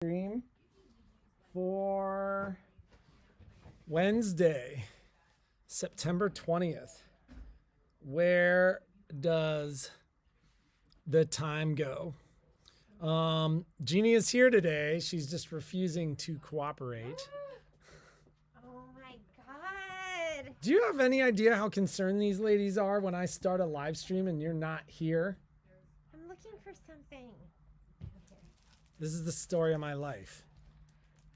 Stream for Wednesday, September 20th. Where does the time go? Jeannie is here today. She's just refusing to cooperate. Oh my God. Do you have any idea how concerned these ladies are when I start a live stream and you're not here? I'm looking for something. This is the story of my life.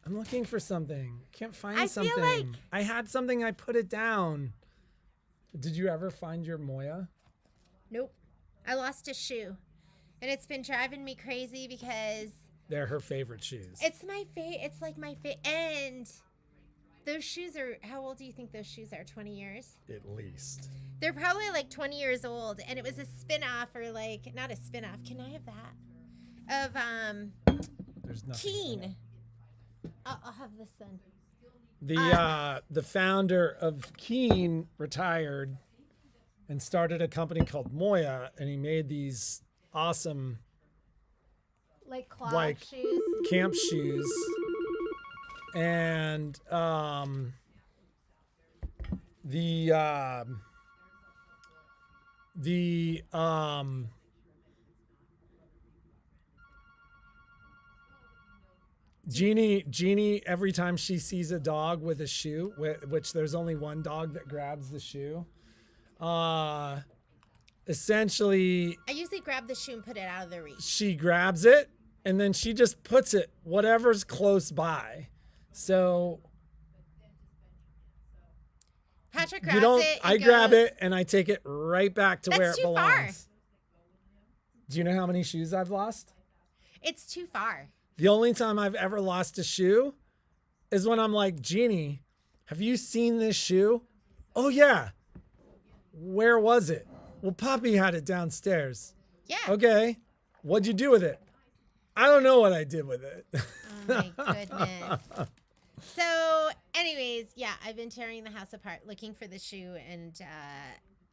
I'm looking for something. Can't find I something. feel like I had something, I put it down. Did you ever find your Moya? Nope. I lost a shoe. And it's been driving me crazy because They're her favorite shoes. it's my favorite. It's like my favorite. And those shoes are, how old do you think those shoes are? 20 years? At least. They're probably like 20 years old. And it was a spin-off or like, not a spin-off. Can I have that? Of There's nothing. Keen. I'll have this then. The founder of Keen retired and started a company called Moya, and he made these awesome Like cloth like shoes. camp shoes. And Jeannie, every time she sees a dog with a shoe, which there's only one dog that grabs the shoe, essentially I usually grab the shoe and put it out of their reach. she grabs it and then she just puts it whatever's close by. So Patrick you grabs don't, it. I grab it and I take it right back to where it That's too belongs. far. Do you know how many shoes I've lost? It's too far. The only time I've ever lost a shoe is when I'm like, Jeannie, have you seen this shoe? Oh, yeah. Where was it? Well, Poppy had it downstairs. Yeah. Okay. What'd you do with it? I don't know what I did with it. Oh my goodness. So, anyways, yeah, I've been tearing the house apart looking for the shoe, and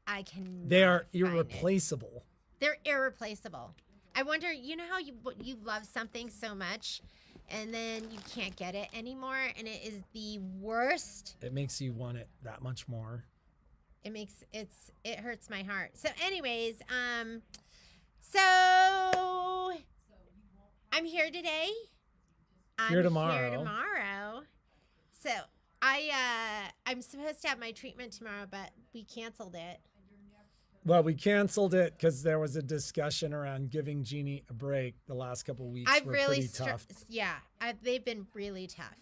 I can. They are irreplaceable. They're irreplaceable. I wonder, you know how you love something so much, and then you can't get it anymore, and it is the worst. It makes you want it that much more. It hurts my heart. So, anyways, so I'm here today. Here tomorrow. Here tomorrow. So I'm supposed to have my treatment tomorrow, but we canceled it. Well, we canceled it because there was a discussion around giving Jeannie a break. The last couple of weeks were pretty tough. They've been really tough.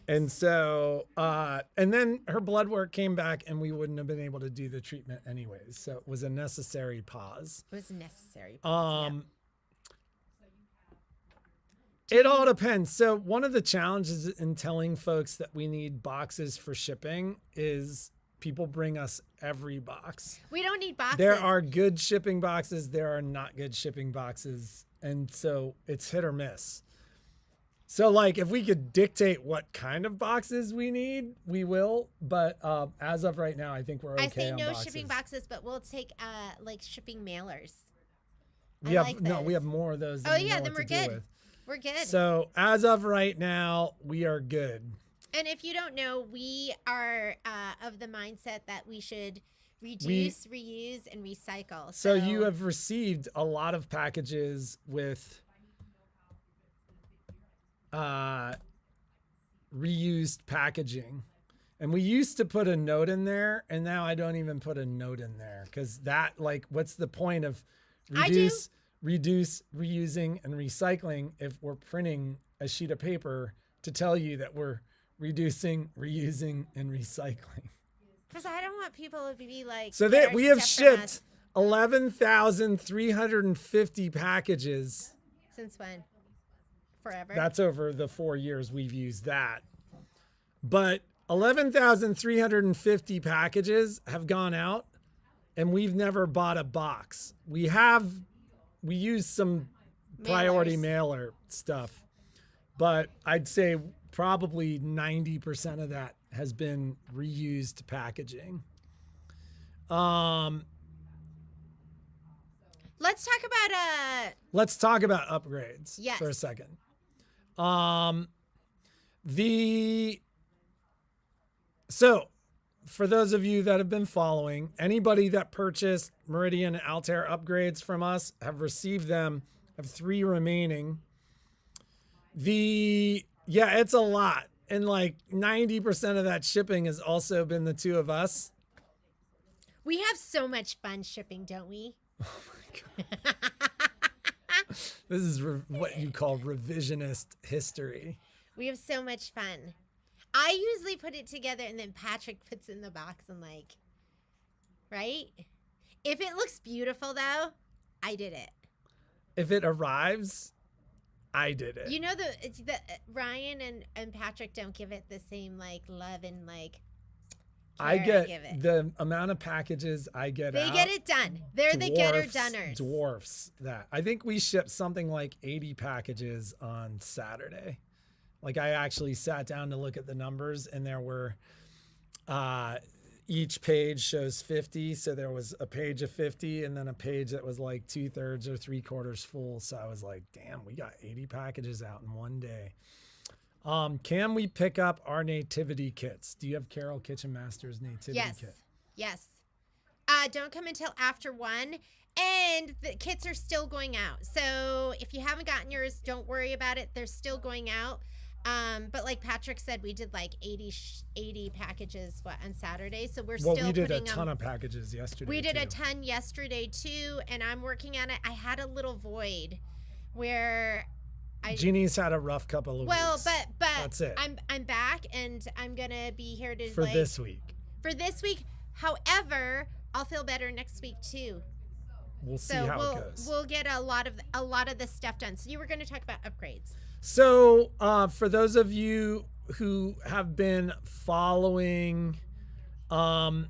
And so, and then her blood work came back and we wouldn't have been able to do the treatment anyways. So it was a necessary pause. It was a necessary pause, yeah. It all depends. So one of the challenges in telling folks that we need boxes for shipping is people bring us every box. We don't need boxes. There are good shipping boxes. There are not good shipping boxes. And so it's hit or miss. So like if we could dictate what kind of boxes we need, we will. But as of right now, I think we're okay. I say no boxes. shipping boxes, but we'll take like shipping mailers. We have more of those. Oh yeah, then we're good. We're good. So as of right now, we are good. And if you don't know, we are of the mindset that we should reduce, reuse, and recycle. So you have received a lot of packages with reused packaging. And we used to put a note in there, and now I don't even put a note in there because that, like, what's the point of reduce, reusing, and recycling if we're printing a sheet of paper to tell you that we're reducing, reusing, and recycling? Because I don't want people to be like. So that we have shipped 11,350 packages. Since when? Forever. That's over the 4 years we've used that. But 11,350 packages have gone out, and we've never bought a box. We use some priority mailer stuff, but I'd say probably 90% of that has been reused packaging. Let's talk about upgrades for a second. So for those of you that have been following, anybody that purchased Meridian and Altair upgrades from us have received them. Have 3 remaining. It's a lot. And like 90% of that shipping has also been the 2 of us. We have so much fun shipping, don't we? Oh my God. This is what you call revisionist history. We have so much fun. I usually put it together and then Patrick puts it in the box and like, right? If it looks beautiful though, I did it. If it arrives, I did it. You know, the Ryan and Patrick don't give it the same like love and like I get the amount of packages I get They get it done. They're the getter-doners. Dwarfs that. I think we shipped something like 80 packages on Saturday. Like I actually sat down to look at the numbers and there were, each page shows 50. So there was a page of 50 and then a page that was like 2/3 or 3/4 full. So I was like, damn, we got 80 packages out in one day. Can we pick up our nativity kits? Do you have Carol Kitchen Master's nativity kit? Yes. Don't come until after 1. And the kits are still going out. So if you haven't gotten yours, don't worry about it. They're still going out. But like Patrick said, we did like 80 packages on Saturday. So we did a ton of packages yesterday. We did a ton yesterday too. And I'm working on it. I had a little void where Jeannie's had a rough couple of weeks. Well, but that's it. I'm back and I'm gonna be here to for this week. For this week. However, I'll feel better next week too. We'll see how it goes. We'll get a lot of this stuff done. So you were going to talk about upgrades. So for those of you who have been following, can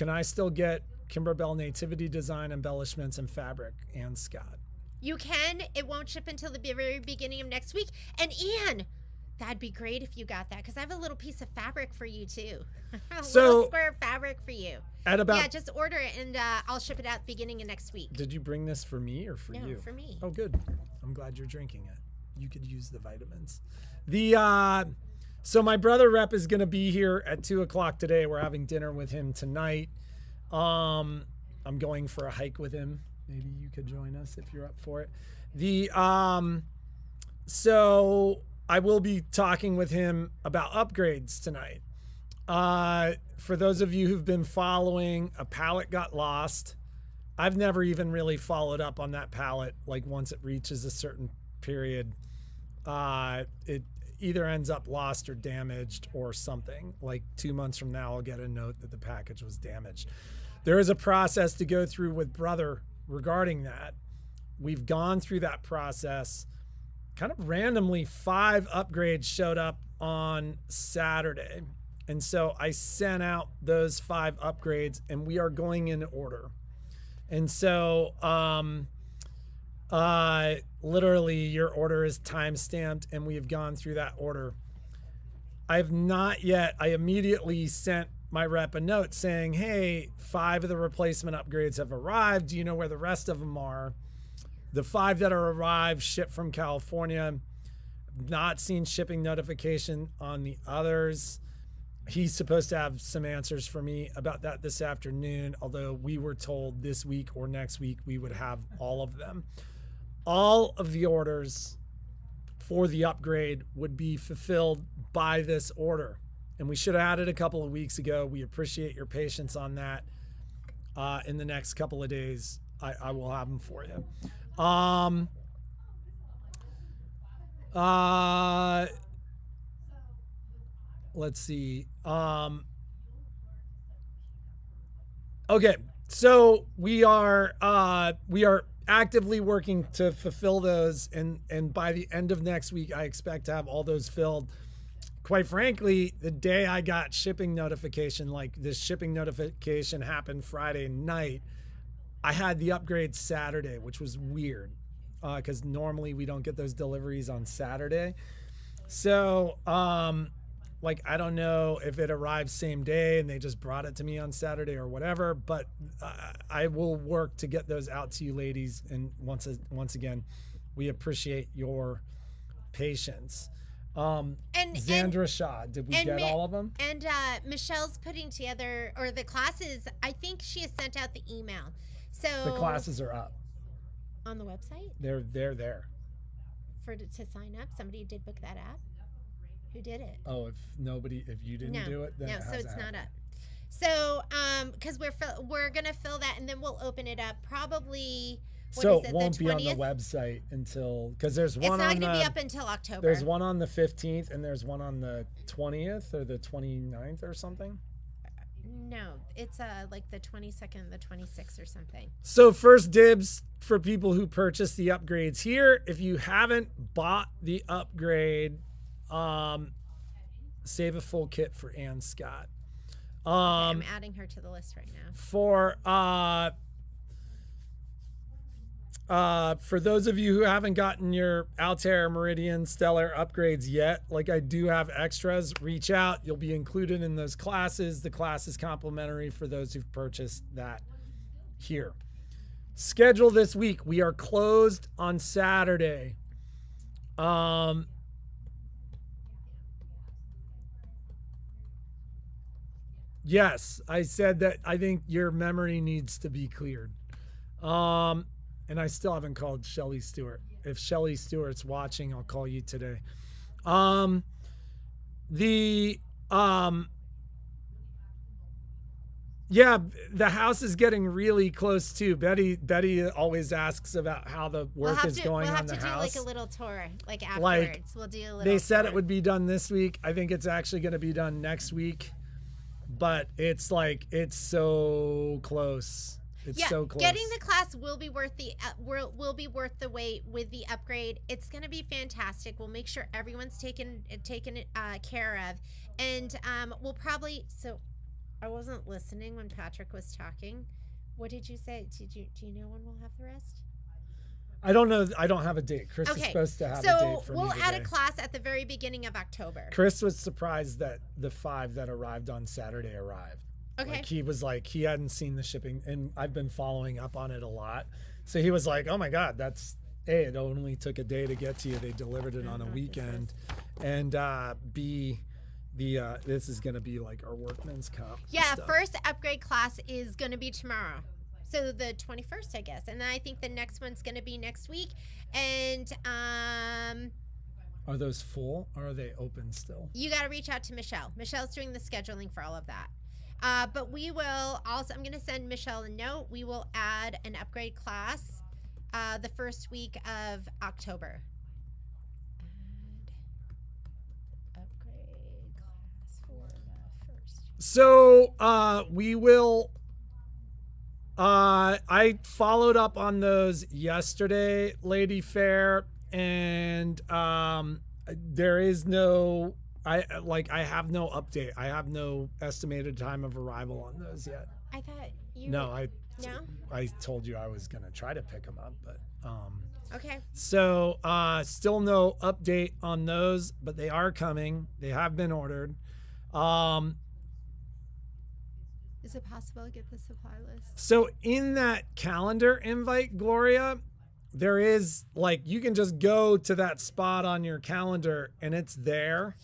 I still get Kimberbell Nativity Design embellishments and fabric and Scott? You can. It won't ship until the very beginning of next week. And Ian, that'd be great if you got that because I have a little piece of fabric for you too. Little square of fabric for you. Just order it and I'll ship it out at the beginning of next week. Did you bring this for me or for you? No, for me. Oh, good. I'm glad you're drinking it. You could use the vitamins. So my brother rep is going to be here at 2:00 today. We're having dinner with him tonight. I'm going for a hike with him. Maybe you could join us if you're up for it. So I will be talking with him about upgrades tonight. For those of you who've been following, a pallet got lost. I've never even really followed up on that pallet. Like once it reaches a certain period, it either ends up lost or damaged or something. Like 2 months from now, I'll get a note that the package was damaged. There is a process to go through with brother regarding that. We've gone through that process. Kind of randomly, 5 upgrades showed up on Saturday. And so I sent out those 5 upgrades and we are going in order. And so literally your order is time-stamped and we have gone through that order. I immediately sent my rep a note saying, hey, 5 of the replacement upgrades have arrived. Do you know where the rest of them are? The 5 that are arrived shipped from California. Not seen shipping notification on the others. He's supposed to have some answers for me about that this afternoon, although we were told this week or next week we would have all of them. All of the orders for the upgrade would be fulfilled by this order. And we should have had it a couple of weeks ago. We appreciate your patience on that. In the next couple of days, I will have them for you. Let's see. Okay, so we are actively working to fulfill those, and by the end of next week, I expect to have all those filled. Quite frankly, the day I got shipping notification, like this shipping notification happened Friday night, I had the upgrade Saturday, which was weird because normally we don't get those deliveries on Saturday. So, like, I don't know if it arrived same day and they just brought it to me on Saturday or whatever, but I will work to get those out to you ladies. And once again, we appreciate your patience. And Xandra Shaw, did we get all of them? And Michelle's putting together, or the classes, I think she has sent out the email. So The classes are up. On the website? They're there. To sign up? Somebody did book that app? Who did it? Oh, if you didn't do it, then so it's not up. So, because we're gonna fill that, and then we'll open it up probably. So it won't be on the website until, because there's one. It's not going to be up until October. There's one on the 15th, and there's one on the 20th or the 29th or something. No, it's like the 22nd, the 26th or something. So first dibs for people who purchase the upgrades here. If you haven't bought the upgrade, save a full kit for Ann Scott. I'm adding her to the list right now. For those of you who haven't gotten your Altair, Meridian, Stellar upgrades yet, like I do have extras, reach out. You'll be included in those classes. The class is complimentary for those who've purchased that here. Schedule this week. We are closed on Saturday. Yes, I said that I think your memory needs to be cleared. And I still haven't called Shelly Stewart. If Shelly Stewart's watching, I'll call you today. Yeah, the house is getting really close too. Betty always asks about how the work is going on the house. We'll have to do like a little tour, like afterwards. We'll do a little They said tour. it would be done this week. I think it's actually going to be done next week. But it's like, it's so close. It's so close. Getting the class will be worth the wait with the upgrade. It's going to be fantastic. We'll make sure everyone's taken care of, and we'll probably. So, I wasn't listening when Patrick was talking. What did you say? Do you know when we'll have the rest? I don't know. I don't have a date. Chris is supposed to have a date for me we'll today. add a class at the very beginning of October. Chris was surprised that the 5 that arrived on Saturday arrived. Okay. Like he was like, he hadn't seen the shipping, and I've been following up on it a lot. So he was like, oh my God, that's A, it only took a day to get to you. They delivered it on a weekend. And B, this is going to be like our workman's comp. Yeah, stuff. First upgrade class is going to be tomorrow. So the 21st, I guess. And then I think the next one's going to be next week. And are those full or are they open still? You got to reach out to Michelle. Michelle's doing the scheduling for all of that. But we will also, I'm going to send Michelle a note. We will add an upgrade class the first week of October. Add upgrade class for the first. So we will. I followed up on those yesterday, Lady Fair, and there is no. I have no update. I have no estimated time of arrival on those yet. I thought you. No, No. I told you I was gonna try to pick them up, but Okay. So still no update on those, but they are coming. They have been ordered. Is it possible to get the supply list? So in that calendar invite, Gloria, there is like, you can just go to that spot on your calendar and it's there.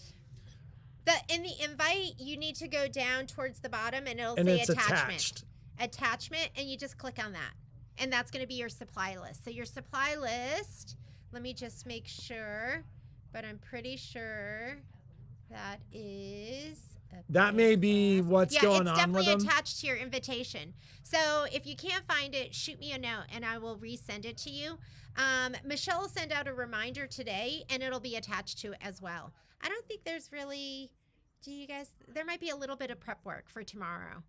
In the invite, you need to go down towards the bottom and it'll And say it's attachment. Attachment, and you just click on that. And that's going to be your supply list. So your supply list, let me just make sure, but I'm pretty sure that is... That may be what's going on with them. Yeah, it's definitely attached to your invitation. So if you can't find it, shoot me a note and I will resend it to you. Michelle will send out a reminder today and it'll be attached to it as well. I don't think there's really, there might be a little bit of prep work for tomorrow.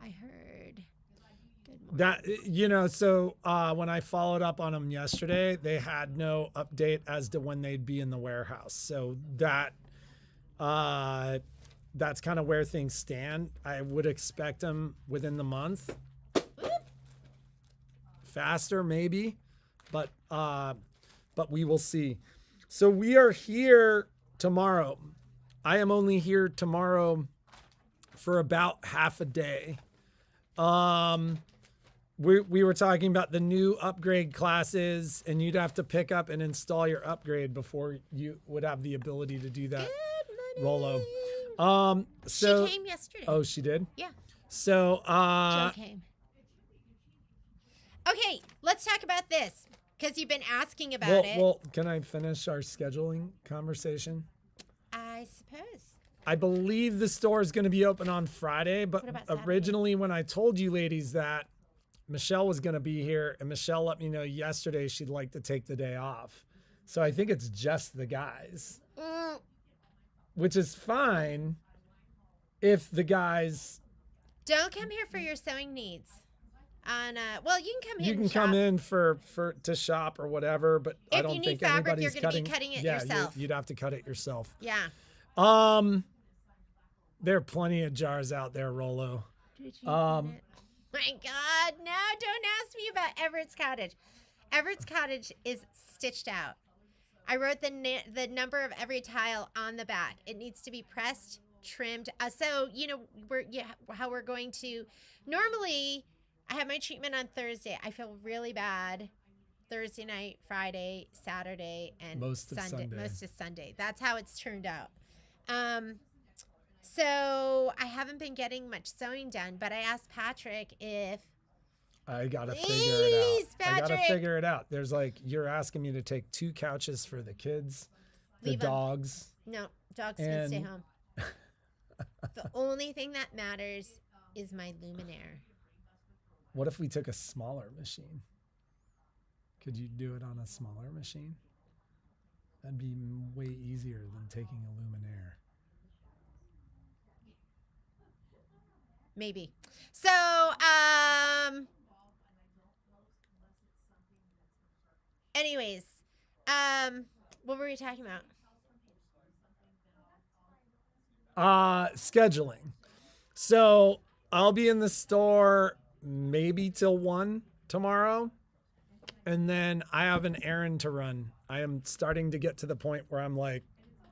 I heard. That, so when I followed up on them yesterday, they had no update as to when they'd be in the warehouse. So that's kind of where things stand. I would expect them within the month. Faster, maybe, but we will see. So we are here tomorrow. I am only here tomorrow for about half a day. we were talking about the new upgrade classes, and you'd have to pick up and install your upgrade before you would have the ability to do that. Good Rolo. morning. So She came yesterday. oh, she did? Yeah. So Joe came. Okay, let's talk about this because you've been asking about it. Well, can I finish our scheduling conversation? I suppose. I believe the store is going to be open on Friday, but What about Saturday? originally when I told you ladies that Michelle was going to be here, and Michelle let me know yesterday she'd like to take the day off. So I think it's just the guys, which is fine if the guys... Don't come here for your sewing needs. Well, you can come in. You can and come shop. in for to shop or whatever, but I If don't you need think fabric, anybody's you're going to be cutting it yourself. You'd have to cut it yourself. Yeah. There are plenty of jars out there, Rolo. Did you get it? My God, no! Don't ask me about Everett's Cottage. Everett's Cottage is stitched out. I wrote the number of every tile on the back. It needs to be pressed, trimmed. So you know how we're going to. Normally, I have my treatment on Thursday. I feel really bad. Thursday night, Friday, Saturday, and Most of Sunday. Most of Sunday. That's how it's turned out. So I haven't been getting much sewing done, but I asked Patrick if I gotta figure it out. I gotta Patrick. figure it out. There's like, you're asking me to take 2 couches for the kids, the Leave 'em. dogs. No, dogs can stay And- home. The only thing that matters is my luminaire. What if we took a smaller machine? Could you do it on a smaller machine? That'd be way easier than taking a luminaire. Maybe. So, anyways, what were we talking about? Scheduling. So I'll be in the store maybe till 1 tomorrow. And then I have an errand to run. I am starting to get to the point where I'm like,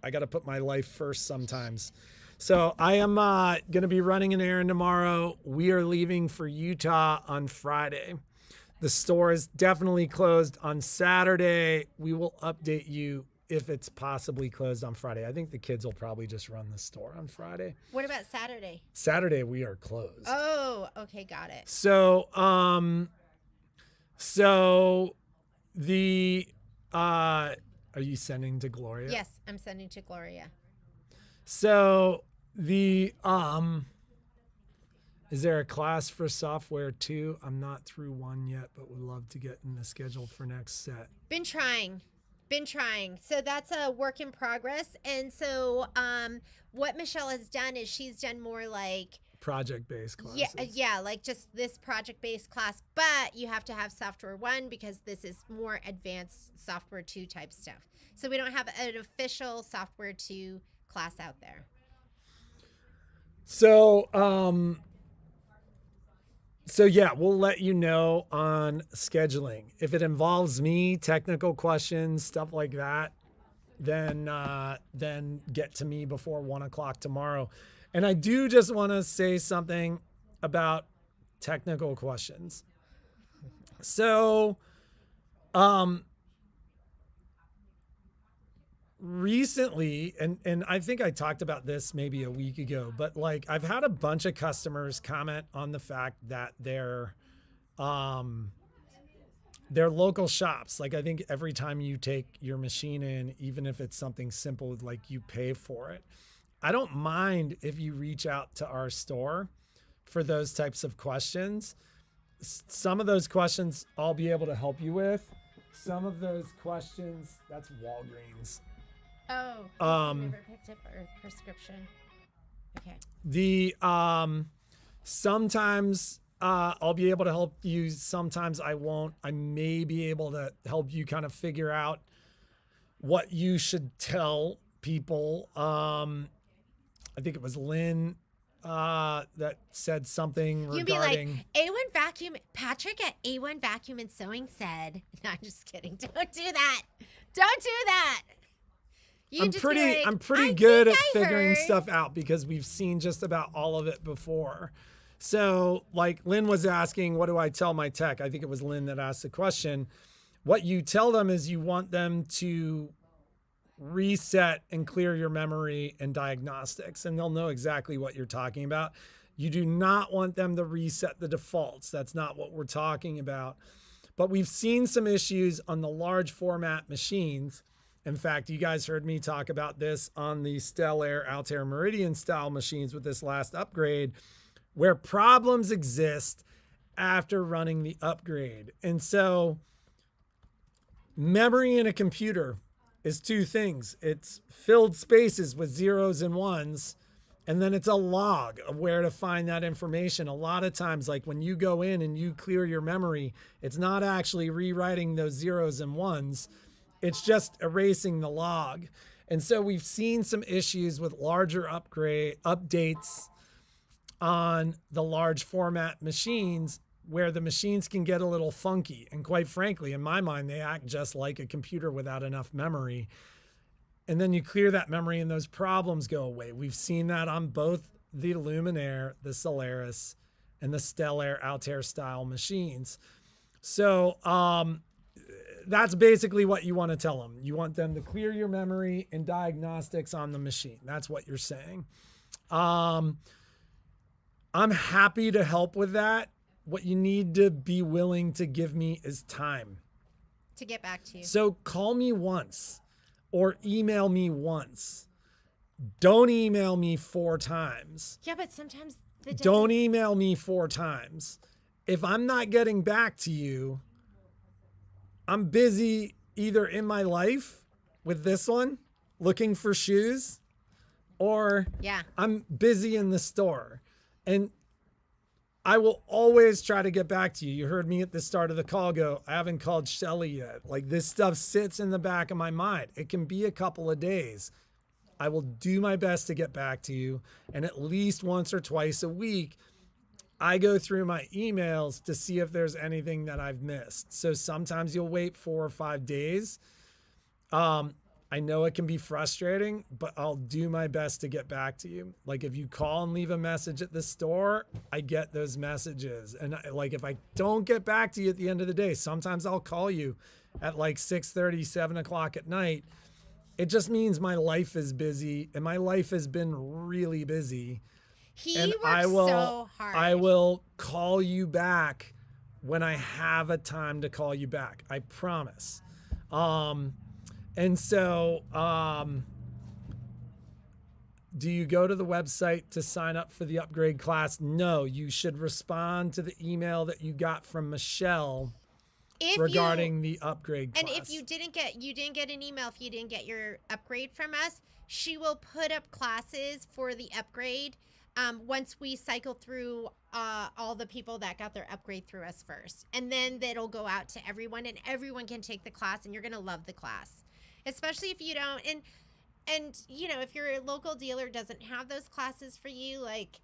I got to put my life first sometimes. So I am going to be running an errand tomorrow. We are leaving for Utah on Friday. The store is definitely closed on Saturday. We will update you if it's possibly closed on Friday. I think the kids will probably just run the store on Friday. What about Saturday? Saturday we are closed. Oh, okay, got it. So, the are you sending to Gloria? Yes, I'm sending to Gloria. So the is there a class for software too? I'm not through one yet, but would love to get in the schedule for next set. Been trying. So that's a work in progress. And so what Michelle has done is she's done more like Project-based classes. yeah, like just this project-based class, but you have to have software 1 because this is more advanced software 2 type stuff. So we don't have an official software 2 class out there. So, so yeah, we'll let you know on scheduling. If it involves me, technical questions, stuff like that, then get to me before 1 o'clock tomorrow. And I do just want to say something about technical questions. So, recently, and I think I talked about this maybe a week ago, but like I've had a bunch of customers comment on the fact that their local shops, like I think every time you take your machine in, even if it's something simple, like you pay for it. I don't mind if you reach out to our store for those types of questions. Some of those questions I'll be able to help you with. Some of those questions, that's Walgreens. Oh, never picked up our prescription. Okay. The sometimes I'll be able to help you. Sometimes I won't. I may be able to help you kind of figure out what you should tell people. I think it was Lynn that said something You'd be regarding like, A1 Vacuum, Patrick at A1 Vacuum and Sewing said, no, I'm just kidding. Don't do that. Don't do that. You I'm just be pretty like, I'm pretty "I good at think I figuring heard." stuff out because we've seen just about all of it before. So like Lynn was asking, what do I tell my tech? I think it was Lynn that asked the question. What you tell them is you want them to reset and clear your memory and diagnostics, and they'll know exactly what you're talking about. You do not want them to reset the defaults. That's not what we're talking about. But we've seen some issues on the large format machines. In fact, you guys heard me talk about this on the Stellar Altair Meridian style machines with this last upgrade, where problems exist after running the upgrade. And so memory in a computer is two things. It's filled spaces with zeros and ones, and then it's a log of where to find that information. A lot of times, like when you go in and you clear your memory, it's not actually rewriting those zeros and ones. It's just erasing the log. And so we've seen some issues with larger updates on the large format machines where the machines can get a little funky. And quite frankly, in my mind, they act just like a computer without enough memory. And then you clear that memory and those problems go away. We've seen that on both the Luminaire, the Solaris, and the Stellar Altair style machines. So that's basically what you want to tell them. You want them to clear your memory and diagnostics on the machine. That's what you're saying. I'm happy to help with that. What you need to be willing to give me is time to get back to you. So call me once or email me once. Don't email me 4 times. Yeah, but sometimes don't email me 4 times. If I'm not getting back to you, I'm busy either in my life with this one, looking for shoes, or I'm busy in the store. And I will always try to get back to you. You heard me at the start of the call go, I haven't called Shelly yet. Like, this stuff sits in the back of my mind. It can be a couple of days. I will do my best to get back to you. And at least once or twice a week, I go through my emails to see if there's anything that I've missed. So sometimes you'll wait 4 or 5 days. I know it can be frustrating, but I'll do my best to get back to you. Like, if you call and leave a message at the store, I get those messages. And like, if I don't get back to you at the end of the day, sometimes I'll call you at like 6:30, 7 o'clock at night. It just means my life is busy, and my life has been really busy. He works so hard. I will call you back when I have a time to call you back. I promise. And so, do you go to the website to sign up for the upgrade class? No, you should respond to the email that you got from Michelle regarding the upgrade class. And if you didn't get an email, if you didn't get your upgrade from us, she will put up classes for the upgrade once we cycle through all the people that got their upgrade through us first. And then that'll go out to everyone, and everyone can take the class, and you're going to love the class. Especially if you don't, and you know, if your local dealer doesn't have those classes for you, like,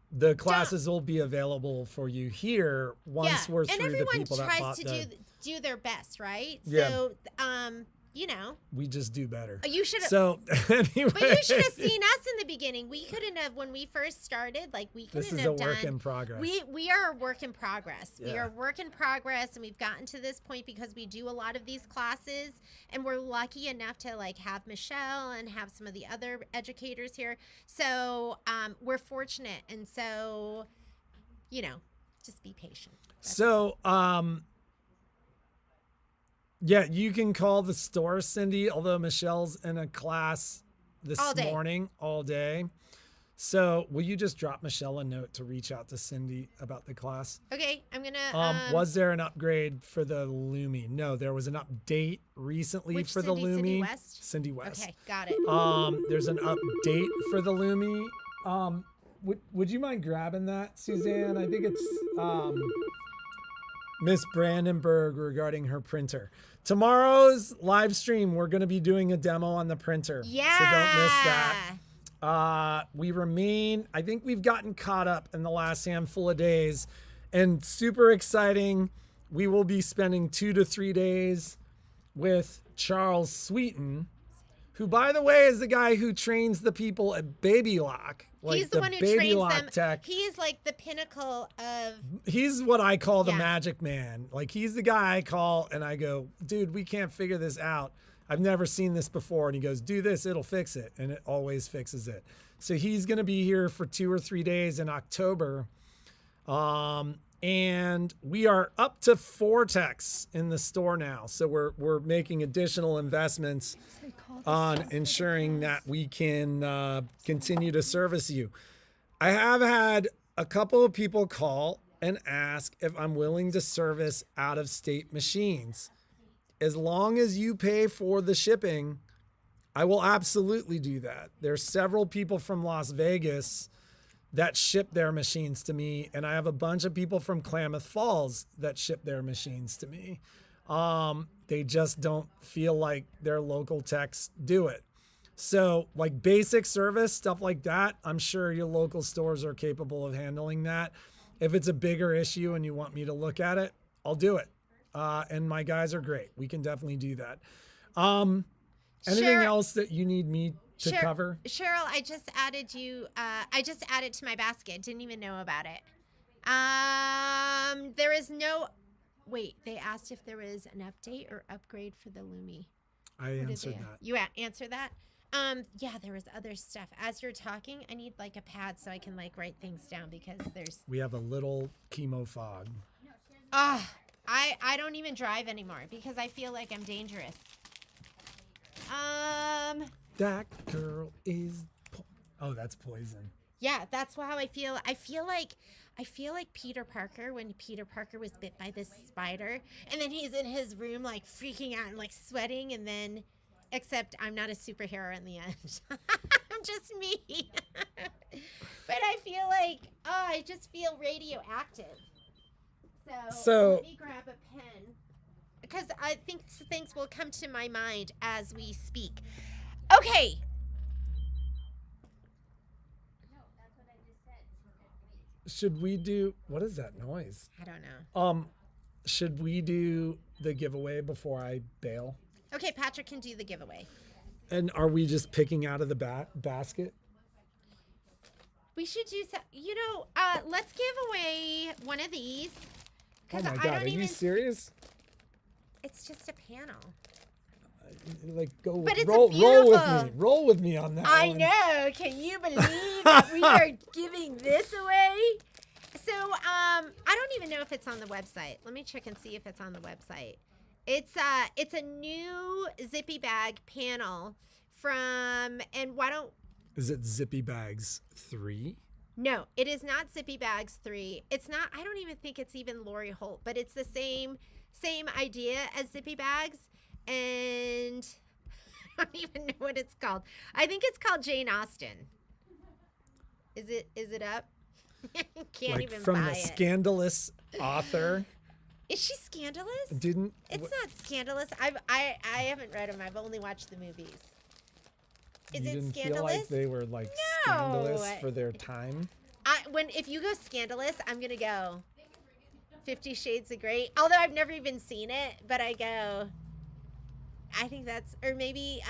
the classes will be available for you here once we're through the people that bought and everyone tries to do their best, right? Yeah. So, you know, we just do better. You should have. So anyway, but you should have seen us in the beginning. We couldn't have, when we first started. Like, we couldn't have done. This is a work in progress. We are a work in progress. Yeah. We are a work in progress, and we've gotten to this point because we do a lot of these classes, and we're lucky enough to like have Michelle and have some of the other educators here. So we're fortunate, and so, you know, just be patient. So yeah, you can call the store, Cindy, although Michelle's in a class this morning all day. So will you just drop Michelle a note to reach out to Cindy about the class? Okay, I'm going to... was there an upgrade for the Lumi? No, there was an update recently for the Lumi. Cindy West? Cindy West. Okay, got it. There's an update for the Lumi. Would you mind grabbing that, Suzanne? I think it's Miss Brandenburg regarding her printer. Tomorrow's live stream, we're going to be doing a demo on the printer. Yeah. So don't miss that. We remain, I think we've gotten caught up in the last handful of days, and super exciting. We will be spending 2 to 3 days with Charles Sweeten, who, by the way, is the guy who trains the people at Baby Lock. Like He's the one who Baby trains Lock them. Tech. He is like the pinnacle of. He's what I call the Yeah. magic man. Like, he's the guy I call and I go, dude, we can't figure this out. I've never seen this before. And he goes, do this, it'll fix it. And it always fixes it. So he's going to be here for 2 or 3 days in October. And we are up to 4 techs in the store now. So we're making additional investments on ensuring that we can continue to service you. I have had a couple of people call and ask if I'm willing to service out-of-state machines. As long as you pay for the shipping, I will absolutely do that. There's several people from Las Vegas that ship their machines to me, and I have a bunch of people from Klamath Falls that ship their machines to me. They just don't feel like their local techs do it. So like basic service, stuff like that, I'm sure your local stores are capable of handling that. If it's a bigger issue and you want me to look at it, I'll do it. And my guys are great. We can definitely do that. Anything else that you need me to cover? Cheryl, I just added you. I just added to my basket. Didn't even know about it. There is no. Wait, they asked if there was an update or upgrade for the Lumi. I answered that. You answered that? Yeah, there was other stuff. As you're talking, I need like a pad so I can like write things down because we have a little chemo fog. I don't even drive anymore because I feel like I'm dangerous. That girl is that's poison. Yeah, that's how I feel. I feel like Peter Parker when Peter Parker was bit by this spider, and then he's in his room like freaking out and like sweating, and then except I'm not a superhero in the end. I'm just me. But I feel like I just feel radioactive. So let me grab a pen because I think things will come to my mind as we speak. Okay. Should we do, what is that noise? I don't know. Should we do the giveaway before I bail? Okay, Patrick can do the giveaway. And are we just picking out of the basket? We should do so. Let's give away one of these. Oh my God, are you serious? It's just a panel. Go but it's roll with me. Roll with me on that I one. know. Can you believe that we are giving this away? So, I don't even know if it's on the website. Let me check and see if it's on the website. It's a new Zippy Bag panel Is it Zippy Bags 3? No, it is not Zippy Bags 3. It's not, I don't even think it's even Lori Holt, but it's the same idea as Zippy Bags. And I don't even know what it's called. I think it's called Jane Austen. Is it up? Can't like even from buy the it. scandalous author. Is she scandalous? It's not scandalous. I haven't read them. I've only watched the movies. Is it scandalous? Feel like they were like scandalous for their time? If you go scandalous, I'm gonna go 50 Shades of Grey. Although I've never even seen it, but I go. I think that's, or maybe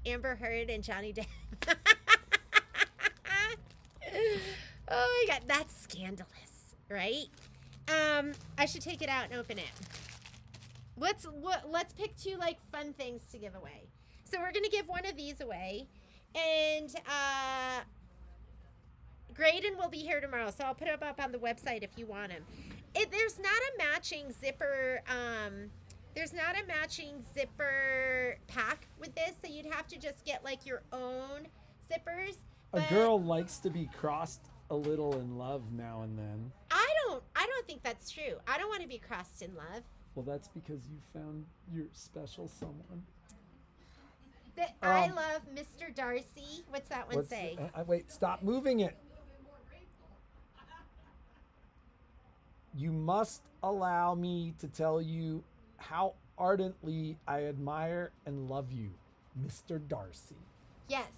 Amber Heard and Johnny Depp. Oh my God, that's scandalous, right? I should take it out and open it. Let's pick 2 like fun things to give away. So we're gonna give one of these away, and Graydon will be here tomorrow, so I'll put them up on the website if you want them. There's not a matching zipper. There's not a matching zipper pack with this, so you'd have to just get like your own zippers. A girl likes to be crossed a little in love now and then. I don't think that's true. I don't want to be crossed in love. Well, that's because you found your special someone. I love Mr. Darcy. What's that one say? Wait, stop moving it. You must allow me to tell you how ardently I admire and love you, Mr. Darcy. Yes.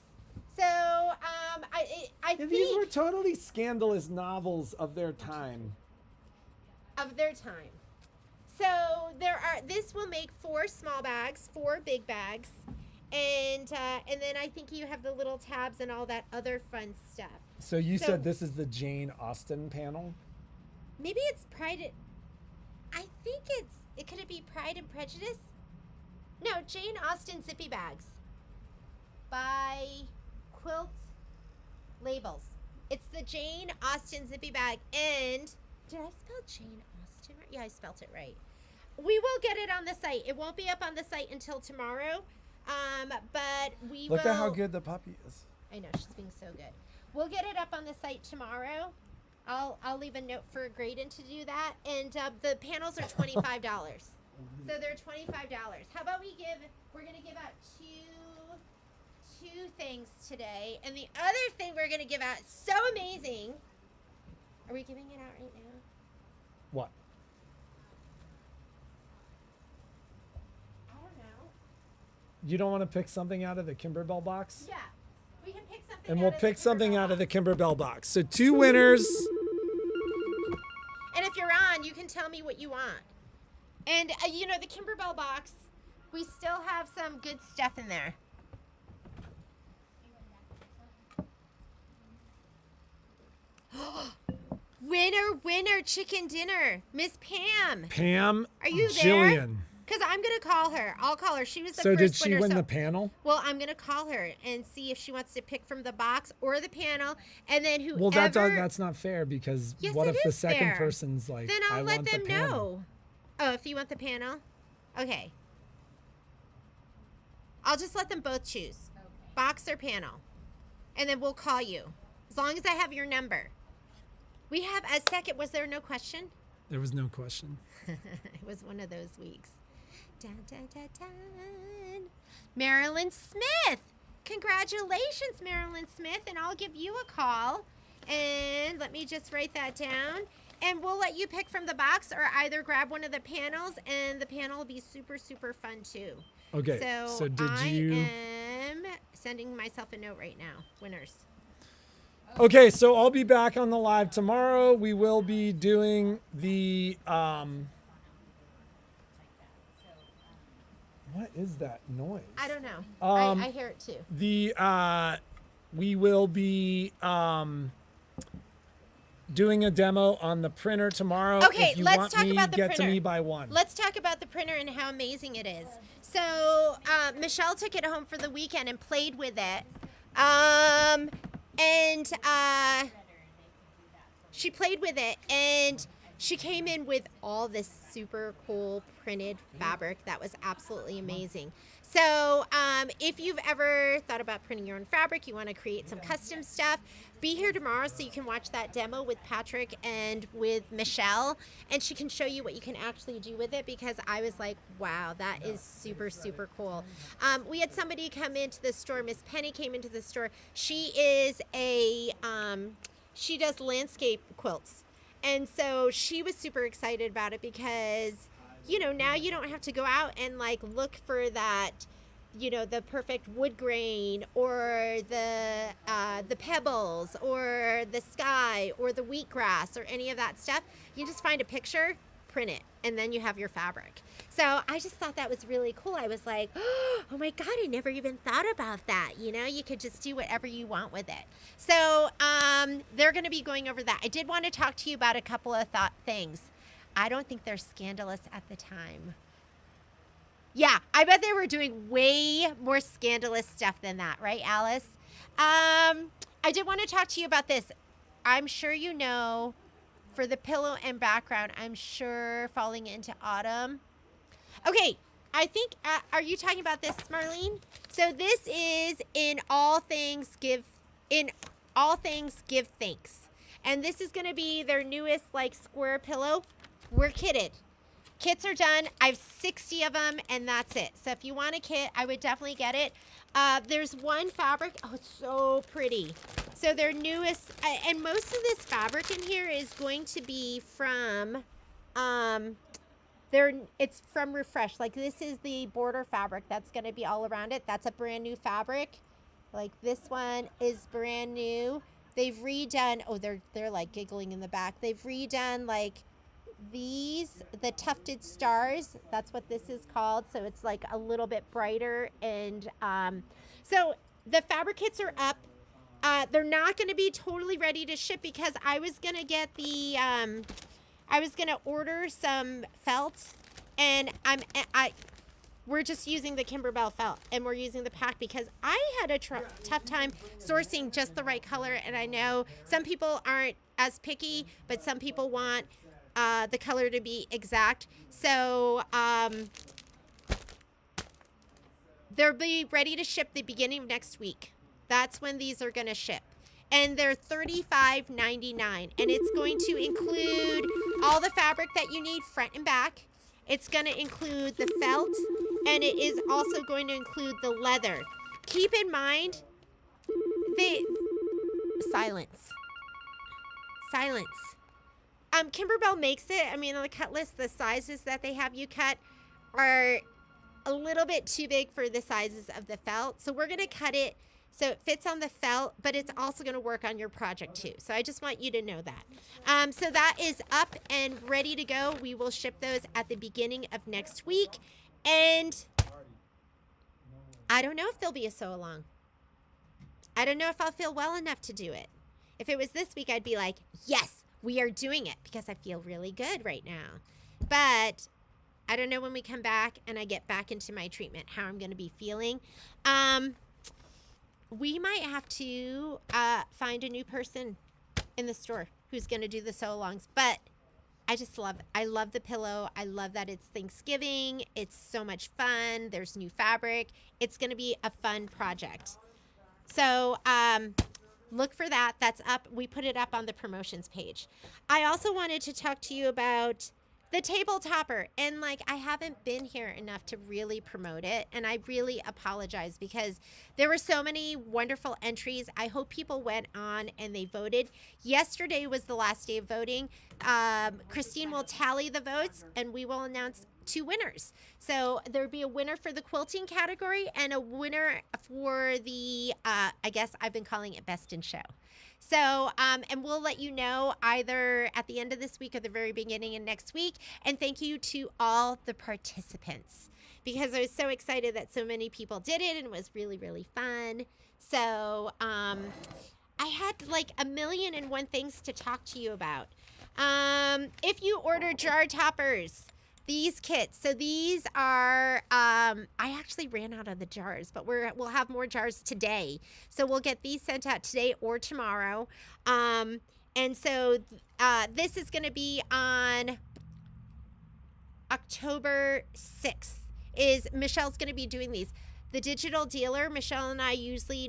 So, I think these were totally scandalous novels of their time. So this will make 4 small bags, 4 big bags, And then I think you have the little tabs and all that other fun stuff. So you said this is the Jane Austen panel? Maybe it's I think could it be Pride and Prejudice? No, Jane Austen zippy bags by Quilt Labels. It's the Jane Austen zippy bag. And did I spell Jane Austen right? Yeah, I spelled it right. We will get it on the site. It won't be up on the site until tomorrow. But we will. Look at how good the puppy is. I know, she's being so good. We'll get it up on the site tomorrow. I'll leave a note for Graydon to do that. And the panels are $25. So they're $25. How about we're going to give out two things today. And the other thing we're going to give out, so amazing. Are we giving it out right now? What? I don't know. You don't want to pick something out of the Kimberbell box? Yeah. We can pick something And out we'll of pick the something Kimberbell out of the box. Kimberbell box. So 2 winners. And if you're on, you can tell me what you want. And, the Kimberbell box, we still have some good stuff in there. Winner, chicken dinner. Miss Pam. Pam. Are you there? Jillian. Because I'm going to call her. I'll call her. She was the So first did she winner. win the panel? Well, I'm going to call her and see if she wants to pick from the box or the panel. And then whoever... Well, that's not fair because Yes, what it if the is second fair. person's like, Then I I'll let want them the panel. know. Oh, if you want the panel? Okay. I'll just let them both choose. Box or panel. And then we'll call you. As long as I have your number. We have a second. Was there no question? There was no question. It was one of those weeks. Dun, dun, dun, dun. Marilyn Smith. Congratulations, Marilyn Smith. And I'll give you a call. And let me just write that down. And we'll let you pick from the box or either grab one of the panels. And the panel will be super, super fun too. Okay. So did you... I am sending myself a note right now. Winners. Okay, so I'll be back on the live tomorrow. We will be doing the what is that noise? I don't know. I hear it too. We will be doing a demo on the printer tomorrow. Okay, if you let's want talk me, about the get printer. to me by 1. Let's talk about the printer and how amazing it is. So Michelle took it home for the weekend and played with it. She played with it and she came in with all this super cool printed fabric that was absolutely amazing. So if you've ever thought about printing your own fabric, you want to create some custom stuff, be here tomorrow so you can watch that demo with Patrick and with Michelle, and she can show you what you can actually do with it, because I was like, wow, that is super, super cool. We had somebody come into the store. Miss Penny came into the store. She is she does landscape quilts. And so she was super excited about it because, now you don't have to go out and look for that, the perfect wood grain or the pebbles or the sky or the wheatgrass or any of that stuff. You just find a picture, print it, and then you have your fabric. So I just thought that was really cool. I was like, oh my God, I never even thought about that. You could just do whatever you want with it. So they're going to be going over that. I did want to talk to you about a couple of things. I don't think they're scandalous at the time. Yeah, I bet they were doing way more scandalous stuff than that, right, Alice? I did want to talk to you about this. I'm sure you know, for the pillow and background, I'm sure Falling Into Autumn. Okay, I think, are you talking about this, Marlene? So this is In All Things Give Thanks. And this is going to be their newest square pillow. We're kitted. Kits are done. I have 60 of them, and that's it. So if you want a kit, I would definitely get it. There's one fabric. Oh, it's so pretty. So their newest, and most of this fabric in here is going to be from, it's from Refresh. This is the border fabric that's going to be all around it. That's a brand new fabric. This one is brand new. They've redone, oh, they're giggling in the back. They've redone these, the tufted stars. That's what this is called. So it's like a little bit brighter. And so the fabric kits are up. They're not going to be totally ready to ship because I was going to get the, I was going to order some felt, and we're just using the Kimberbell felt, and we're using the pack because I had a tough time sourcing just the right color. And I know some people aren't as picky, but some people want the color to be exact. So they'll be ready to ship the beginning of next week. That's when these are going to ship. And they're $35.99. And it's going to include all the fabric that you need front and back. It's going to include the felt, and it is also going to include the leather. Keep in mind, silence. Kimberbell makes it. I mean, on the cut list, the sizes that they have you cut are a little bit too big for the sizes of the felt. So we're going to cut it so it fits on the felt, but it's also going to work on your project too. So I just want you to know that. So that is up and ready to go. We will ship those at the beginning of next week. And I don't know if there'll be a sew along. I don't know if I'll feel well enough to do it. If it was this week, I'd be like, yes, we are doing it, because I feel really good right now. But I don't know when we come back and I get back into my treatment, how I'm going to be feeling. We might have to find a new person in the store who's going to do the sew-alongs. But I love the pillow. I love that it's Thanksgiving. It's so much fun. There's new fabric. It's going to be a fun project. So look for that. That's up. We put it up on the promotions page. I also wanted to talk to you about the table topper. And I haven't been here enough to really promote it. And I really apologize because there were so many wonderful entries. I hope people went on and they voted. Yesterday was the last day of voting. Christine will tally the votes and we will announce 2 winners. So there'll be a winner for the quilting category and a winner for the, I guess I've been calling it Best in Show. So, and we'll let you know either at the end of this week or the very beginning of next week. And thank you to all the participants, because I was so excited that so many people did it and it was really, really fun. So, I had 1,000,001 things to talk to you about. If you order jar toppers, these kits, so these are, I actually ran out of the jars, but we'll have more jars today. So we'll get these sent out today or tomorrow. And so this is going to be on October 6th. Michelle's going to be doing these. The digital dealer, Michelle and I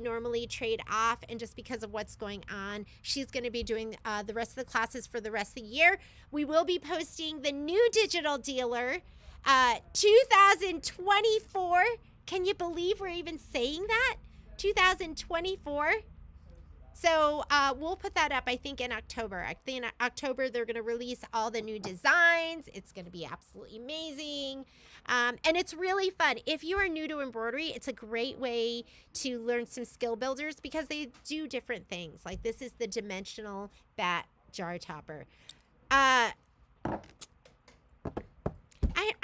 normally trade off, and just because of what's going on, she's going to be doing the rest of the classes for the rest of the year. We will be posting the new digital dealer 2024. Can you believe we're even saying that? 2024. So we'll put that up, I think, in October. I think in October they're going to release all the new designs. It's going to be absolutely amazing. And it's really fun. If you are new to embroidery, it's a great way to learn some skill builders because they do different things. Like this is the dimensional bat jar topper. I'm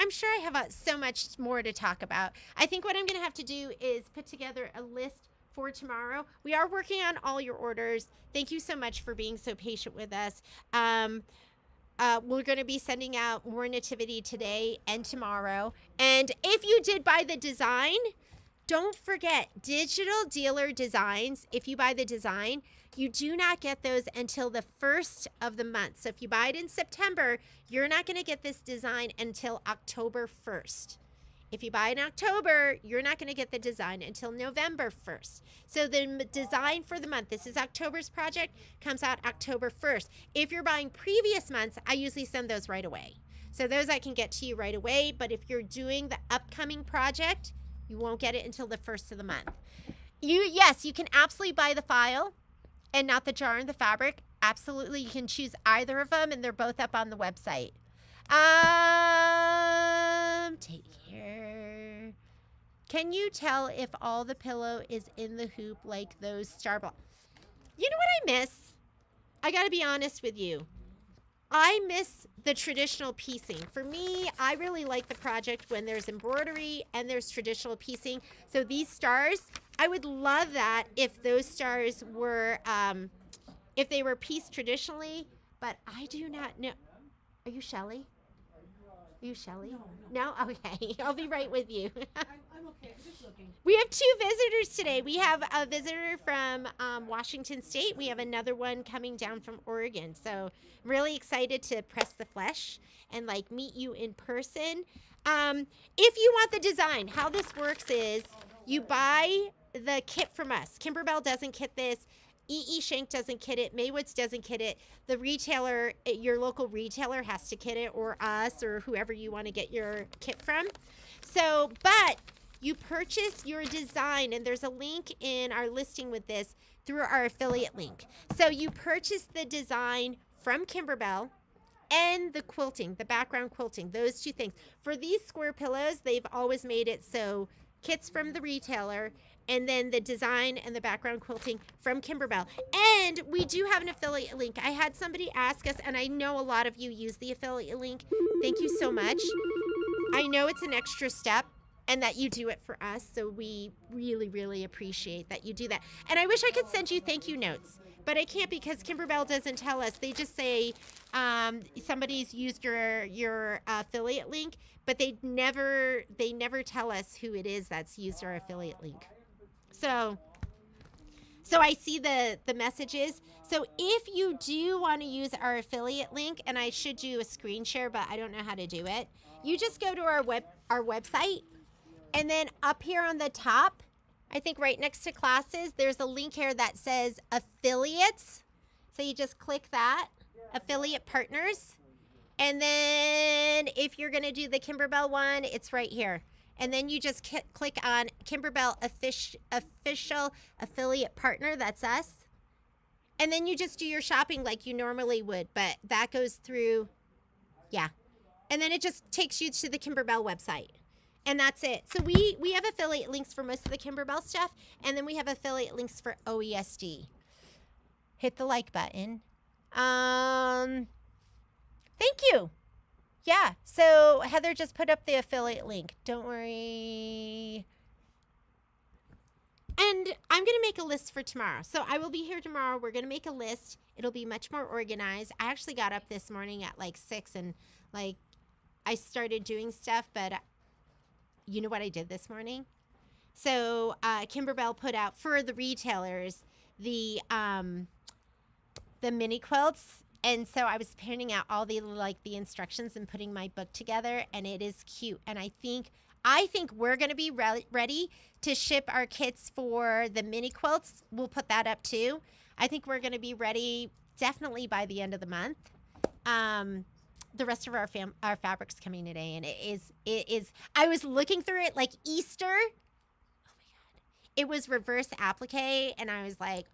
sure I have so much more to talk about. I think what I'm going to have to do is put together a list for tomorrow. We are working on all your orders. Thank you so much for being so patient with us. We're going to be sending out more nativity today and tomorrow. And if you did buy the design, don't forget digital dealer designs. If you buy the design, you do not get those until the 1st of the month. So if you buy it in September, you're not going to get this design until October 1st. If you buy in October, you're not going to get the design until November 1st. So the design for the month, this is October's project, comes out October 1st. If you're buying previous months, I usually send those right away. So those I can get to you right away. But if you're doing the upcoming project, you won't get it until the 1st of the month. Yes, you can absolutely buy the file and not the jar and the fabric. Absolutely, you can choose either of them, and they're both up on the website. Take care. Can you tell if all the pillow is in the hoop like those star ball? You know what I miss? I got to be honest with you. I miss the traditional piecing. For me, I really like the project when there's embroidery and there's traditional piecing. So these stars, I would love that if those stars were, if they were pieced traditionally, but I do not know. Are you Shelly? Are you Shelly? No? Okay. I'll be right with you. I'm okay. I'm just looking. We have 2 visitors today. We have a visitor from Washington State. We have another one coming down from Oregon. So I'm really excited to press the flesh and like meet you in person. If you want the design, how this works is you buy the kit from us. Kimberbell doesn't kit this. E.E. Shank doesn't kit it. Maywoods doesn't kit it. The retailer, your local retailer has to kit it, or us, or whoever you want to get your kit from. So, but you purchase your design, and there's a link in our listing with this through our affiliate link. So you purchase the design from Kimberbell and the quilting, the background quilting, those 2 things. For these square pillows, they've always made it so kits from the retailer and then the design and the background quilting from Kimberbell. And we do have an affiliate link. I had somebody ask us, and I know a lot of you use the affiliate link. Thank you so much. I know it's an extra step and that you do it for us, so we really, really appreciate that you do that. And I wish I could send you thank you notes, but I can't because Kimberbell doesn't tell us. They just say somebody's used your affiliate link, but they never tell us who it is that's used our affiliate link. So I see the messages. So if you do want to use our affiliate link, and I should do a screen share, but I don't know how to do it, you just go to our website, and then up here on the top, I think right next to classes, there's a link here that says affiliates. So you just click that, affiliate partners. And then if you're going to do the Kimberbell one, it's right here. And then you just click on Kimberbell official affiliate partner. That's us. And then you just do your shopping like you normally would. But that goes through, yeah. And then it just takes you to the Kimberbell website. And that's it. So we have affiliate links for most of the Kimberbell stuff. And then we have affiliate links for OESD. Hit the like button. Thank you. Yeah, so Heather just put up the affiliate link. Don't worry. And I'm going to make a list for tomorrow. So I will be here tomorrow. We're going to make a list. It'll be much more organized. I actually got up this morning at like 6 and like I started doing stuff, but you know what I did this morning? So Kimberbell put out for the retailers the mini quilts. And so I was printing out all the instructions and putting my book together, and it is cute. And I think we're going to be ready to ship our kits for the mini quilts. We'll put that up too. I think we're going to be ready definitely by the end of the month. The rest of our fabric's coming today, and it is. I was looking through it like Easter. Oh my God, it was reverse applique, and I was like,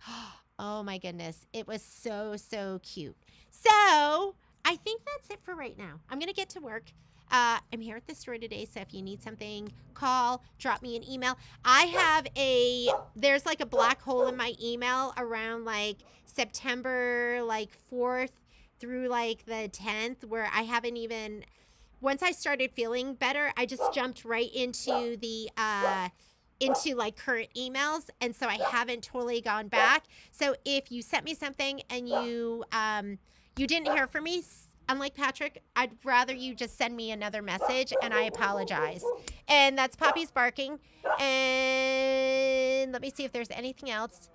oh my goodness, it was so cute. So I think that's it for right now. I'm going to get to work. I'm here at the store today, so if you need something, call, drop me an email. There's like a black hole in my email around like September 4th through like the 10th where I haven't even, once I started feeling better, I just jumped right into the into like current emails, and so I haven't totally gone back. So if you sent me something and you didn't hear from me, unlike Patrick, I'd rather you just send me another message, and I apologize. And that's Poppy's barking. And let me see if there's anything else.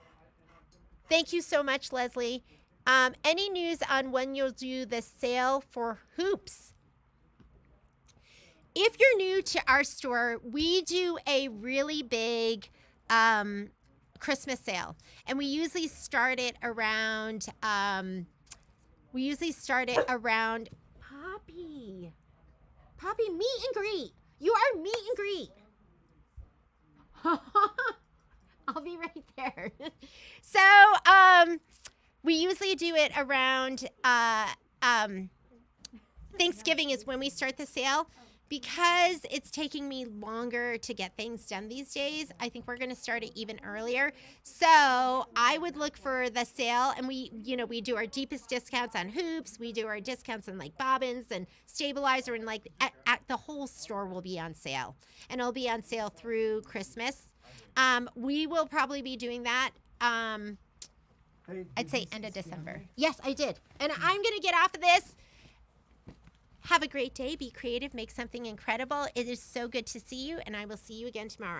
Thank you so much, Leslie. Any news on when you'll do the sale for hoops? If you're new to our store, we do a really big Christmas sale, and we usually start it around. Poppy, meet and greet. You are meet and greet. I'll be right there. So, we usually do it around Thanksgiving is when we start the sale. because it's taking me longer to get things done these days, I think we're going to start it even earlier. So I would look for the sale, and we do our deepest discounts on hoops. We do our discounts on like bobbins and stabilizer, and like at the whole store will be on sale, and it'll be on sale through Christmas. We will probably be doing that. I'd say end of December. Yes, I did. And I'm going to get off of this. Have a great day. Be creative. Make something incredible. It is so good to see you, and I will see you again tomorrow.